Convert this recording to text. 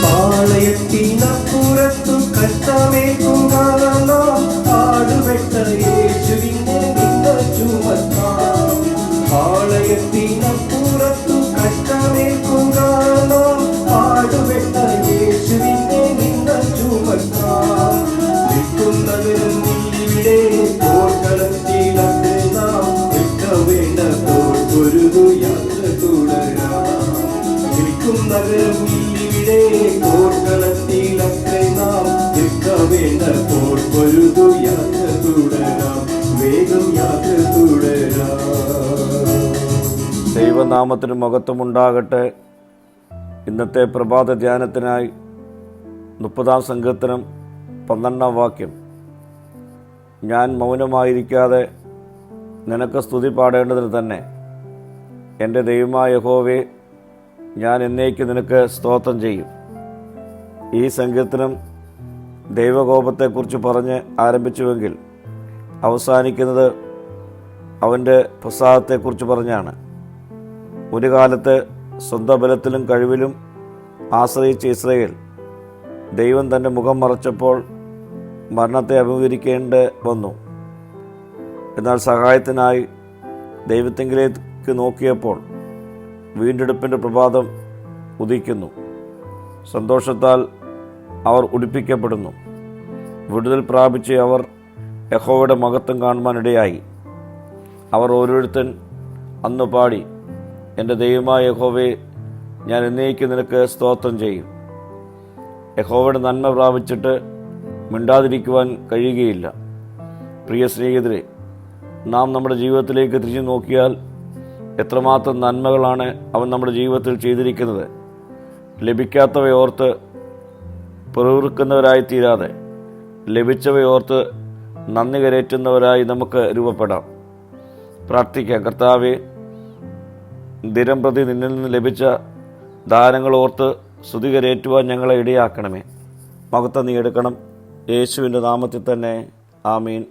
പാളയത്തിനപ്പുറത്തു കഷ്ടമേൽക്കും കാലം പാടുപെട്ട യേശുവിനെ നിന്ന ചുമക്കാം. പാളയത്തിനപ്പുറത്തു കഷ്ടമേൽക്കും കാലം പാടുപെട്ട യേശുവിനെ നിന്ന ചുമക്കാം. നിൽക്കുന്നവരും ഇവിടെ പോർക്കളത്തിലൊക്കെ നാം നിൽക്കവേണ്ട പോർക്കൊരു യാത്ര തുടരാം. നിൽക്കുന്നവരും ഇവിടെ പോർക്കളത്തിലൊക്കെ നാം നിൽക്കവേണ്ട പോർക്കൊരു യാത്ര തുടരാം. വേഗം യാത്ര തുടരാം. ദൈവനാമത്തിന് മഹത്വമുണ്ടാകട്ടെ. ഇന്നത്തെ പ്രഭാത ധ്യാനത്തിനായി 30-ാം സങ്കീർത്തനം 12-ാം വാക്യം. ഞാൻ മൗനമായിരിക്കാതെ നിനക്ക് സ്തുതി പാടേണ്ടതിന് തന്നെ എൻ്റെ ദൈവമായ യഹോവേ, ഞാൻ എന്നേക്ക് നിനക്ക് സ്തോത്രം ചെയ്യും. ഈ സങ്കീർത്തനം ദൈവകോപത്തെക്കുറിച്ച് പറഞ്ഞ് ആരംഭിച്ചുവെങ്കിൽ അവസാനിക്കുന്നത് അവൻ്റെ പ്രസാദത്തെക്കുറിച്ച് പറഞ്ഞാണ്. ഒരു കാലത്ത് സ്വന്തം ബലത്തിലും കഴിവിലും ആശ്രയിച്ച ഇസ്രായേൽ ദൈവം തൻ്റെ മുഖം മറച്ചപ്പോൾ മരണത്തെ അഭിമുഖീകരിക്കേണ്ടി വന്നു. എന്നാൽ സഹായത്തിനായി ദൈവത്തെങ്കിലേക്ക് നോക്കിയപ്പോൾ വീണ്ടെടുപ്പിൻ്റെ പ്രഭാതം ഉദിക്കുന്നു. സന്തോഷത്താൽ അവർ ഉടിപ്പിക്കപ്പെടുന്നു. വിടുതൽ പ്രാപിച്ച് അവർ യഹോവയുടെ മഹത്വം കാണുവാനിടയായി. അവർ ഓരോരുത്തൻ അന്ന് പാടി, എൻ്റെ ദൈവമായ യഹോവേ, ഞാൻ എന്നേക്ക് നിനക്ക് സ്തോത്രം ചെയ്യും. യഹോവയുടെ നന്മ പ്രാപിച്ചിട്ട് മിണ്ടാതിരിക്കുവാൻ കഴിയുകയില്ല. പ്രിയ സ്നേഹിതരെ, നാം നമ്മുടെ ജീവിതത്തിലേക്ക് തിരിഞ്ഞു നോക്കിയാൽ എത്രമാത്രം നന്മകളാണ് അവൻ നമ്മുടെ ജീവിതത്തിൽ ചെയ്തിരിക്കുന്നത്. ലഭിക്കാത്തവയോർത്ത് പിറുപിറുക്കുന്നവരായി തീരാതെ ലഭിച്ചവയോർത്ത് നന്ദി കരേറ്റുന്നവരായി നമുക്ക് രൂപപ്പെടാം. പ്രാർത്ഥിക്കാം. കർത്താവേ, ദിനം പ്രതി നിന്നിൽ നിന്ന് ലഭിച്ച ദാനങ്ങളോർത്ത് സ്തുതി കരേറ്റുവാൻ ഞങ്ങളെ ഇടയാക്കണമേ. മഹത്വം നീ എടുക്കണം. യേശുവിൻ്റെ നാമത്തിൽ തന്നെ. ആമീൻ.